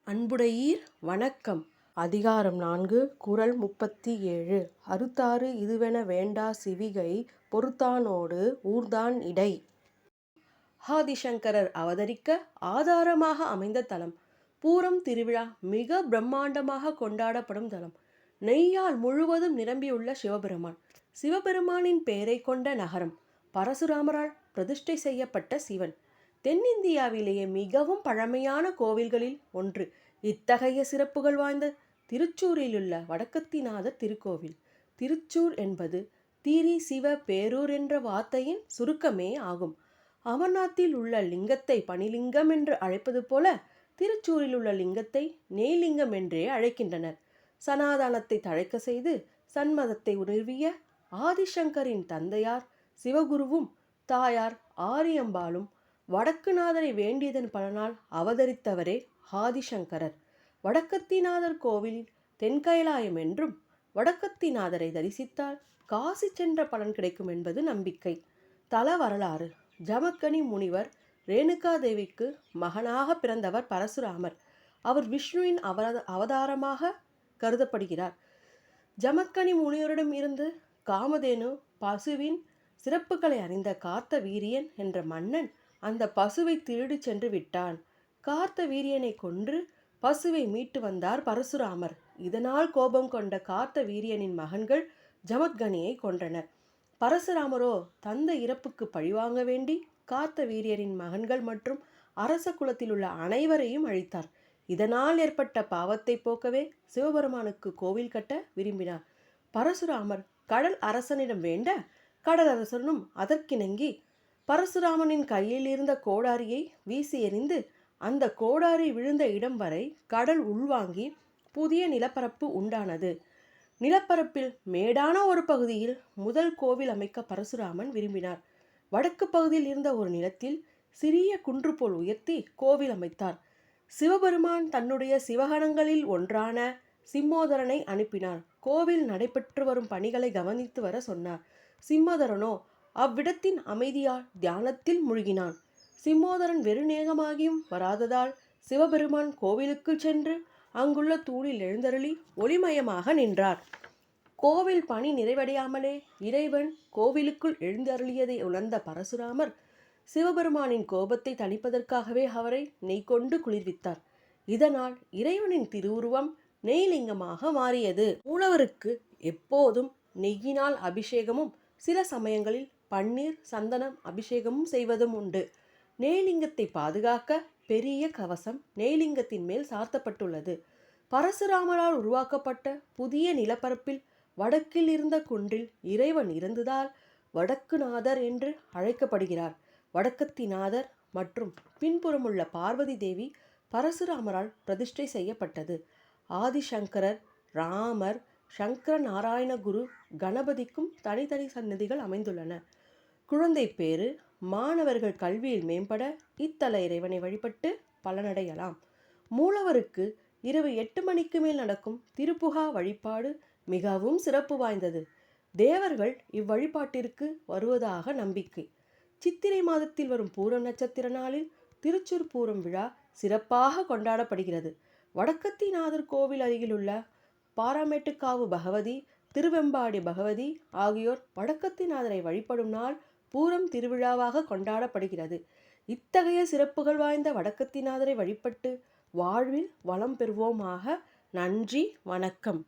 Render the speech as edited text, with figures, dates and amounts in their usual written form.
அன்புடையீர் வணக்கம். அதிகாரம் 4 குறள் 37. அறுத்தாறு இதுவென வேண்டா சிவிகை பொறுத்தானோடு ஊர்தான் இடை. ஆதிசங்கரர் அவதரிக்க ஆதாரமாக அமைந்த தலம். பூரம் திருவிழா மிக பிரம்மாண்டமாக கொண்டாடப்படும் தலம். நெய்யால் முழுவதும் நிரம்பியுள்ள சிவபெருமான். சிவபெருமானின் பெயரை கொண்ட நகரம். பரசுராமரால் பிரதிஷ்டை செய்யப்பட்ட சிவன். தென்னிந்தியாவிலேயே மிகவும் பழமையான கோவில்களில் ஒன்று. இத்தகைய சிறப்புகள் வாய்ந்த திருச்சூரிலுள்ள வடக்கத்திநாதர் திருக்கோவில். திருச்சூர் என்பது திரி சிவ பேரூர் என்ற வார்த்தையின் சுருக்கமே ஆகும். அமர்நாத்தில் உள்ள லிங்கத்தை பனிலிங்கம் என்று அழைப்பது போல திருச்சூரில் உள்ள லிங்கத்தை நெய்லிங்கம் என்றே அழைக்கின்றனர். சனாதனத்தை தழைக்க செய்து சன்மதத்தை நிறுவிய ஆதிசங்கரின் தந்தையார் சிவகுருவும் தாயார் ஆரியம்பாளும் வடக்குநாதரை வேண்டியதன் பலனால் அவதரித்தவரே ஆதிசங்கரர். வடக்கத்திநாதர் கோவில் தென்கைலாயம் என்றும் வடக்கத்திநாதரை தரிசித்தால் காசி சென்ற பலன் கிடைக்கும் என்பது நம்பிக்கை. தல வரலாறு. ஜமக்கனி முனிவர் ரேணுகா தேவிக்கு மகனாக பிறந்தவர் பரசுராமர். அவர் விஷ்ணுவின் அவதாரமாக கருதப்படுகிறார். ஜமக்கனி முனிவரிடம் இருந்து காமதேனு பசுவின் சிறப்புகளை அறிந்த கார்த்த வீரியன் என்ற மன்னன் அந்த பசுவை திருடி சென்று விட்டான். கார்த்த வீரியனை கொன்று பசுவை மீட்டு வந்தார் பரசுராமர். இதனால் கோபம் கொண்ட கார்த்த வீரியனின் மகன்கள் ஜமத்கனியை கொன்றனர். பரசுராமரோ தந்தை இறப்புக்கு பழிவாங்க வேண்டி கார்த்த வீரியரின் மகன்கள் மற்றும் அரச குலத்தில் உள்ள அனைவரையும் அழித்தார். இதனால் ஏற்பட்ட பாவத்தை போக்கவே சிவபெருமானுக்கு கோவில் கட்ட விரும்பினார். பரசுராமர் கடல் அரசனிடம் வேண்ட கடல் அரசனும் அதற்கிணங்கி பரசுராமனின் கையில் இருந்த கோடாரியை வீசி எறிந்து அந்த கோடாரி விழுந்த இடம் வரை கடல் உள்வாங்கி புதிய நிலப்பரப்பு உண்டானது. நிலப்பரப்பில் மேடான ஒரு பகுதியில் முதல் கோவில் அமைக்க பரசுராமன் விரும்பினார். வடக்கு பகுதியில் இருந்த ஒரு நிலத்தில் சிறிய குன்று போல் உயர்த்தி கோவில் அமைத்தார். சிவபெருமான் தன்னுடைய சிவகணங்களில் ஒன்றான சிம்மோதரனை அனுப்பினார். கோவில் நடைபெற்று வரும் பணிகளை கவனித்து வர சொன்னார். சிம்மோதரனோ அவ்விடத்தின் அமைதியால் தியானத்தில் மூழ்கினான். சிம்மோதரன் வெறுநேகமாகியும் வராததால் சிவபெருமான் கோவிலுக்கு சென்று அங்குள்ள தூணில் எழுந்தருளி ஒளிமயமாக நின்றார். கோவில் பணி நிறைவடையாமலே இறைவன் கோவிலுக்குள் எழுந்தருளியதை உணர்ந்த பரசுராமர் சிவபெருமானின் கோபத்தை தணிப்பதற்காகவே அவரை நெய் கொண்டு குளிர்வித்தார். இதனால் இறைவனின் திருவுருவம் நெய்லிங்கமாக மாறியது. மூலவருக்கு எப்போதும் நெய்யினால் அபிஷேகமும் சில சமயங்களில் பன்னீர் சந்தனம் அபிஷேகமும் செய்வதும் உண்டு. நெய்லிங்கத்தை பாதுகாக்க பெரிய கவசம் நெய்லிங்கத்தின் மேல் சார்த்தப்பட்டுள்ளது. பரசுராமரால் உருவாக்கப்பட்ட புதிய நிலப்பரப்பில் வடக்கில் இருந்த குன்றில் இறைவன் இருந்ததால் வடக்குநாதர் என்று அழைக்கப்படுகிறார். வடக்கத்திநாதர் மற்றும் பின்புறமுள்ள பார்வதி தேவி பரசுராமரால் பிரதிஷ்டை செய்யப்பட்டது. ஆதிசங்கரர், ராமர், சங்கர நாராயண குரு, கணபதிக்கும் தனித்தனி சன்னதிகள் அமைந்துள்ளன. குழந்தை பேறு, மாணவர்கள் கல்வியில் மேம்பட இத்தல இறைவனை வழிபட்டு பலனடையலாம். மூலவருக்கு இரவு 8 மணிக்கு மேல் நடக்கும் திருப்புகா வழிபாடு மிகவும் சிறப்பு வாய்ந்தது. தேவர்கள் இவ்வழிபாட்டிற்கு வருவதாக நம்பிக்கை. சித்திரை மாதத்தில் வரும் பூரம் நட்சத்திர நாளில் திருச்சூர் பூரம் விழா சிறப்பாக கொண்டாடப்படுகிறது. வடக்கத்திநாதர் கோவில் அருகிலுள்ள பாராமேட்டுக்காவு பகவதி, திருவெம்பாடி பகவதி ஆகியோர் வடக்கத்திநாதரை வழிபடும் நாள் பூரம் திருவிழாவாக கொண்டாடப்படுகிறது. இத்தகைய சிறப்புகள் வாய்ந்த வடக்கத்திநாதரை வழிபட்டு வாழ்வில் வளம் பெறுவோமாக. நன்றி, வணக்கம்.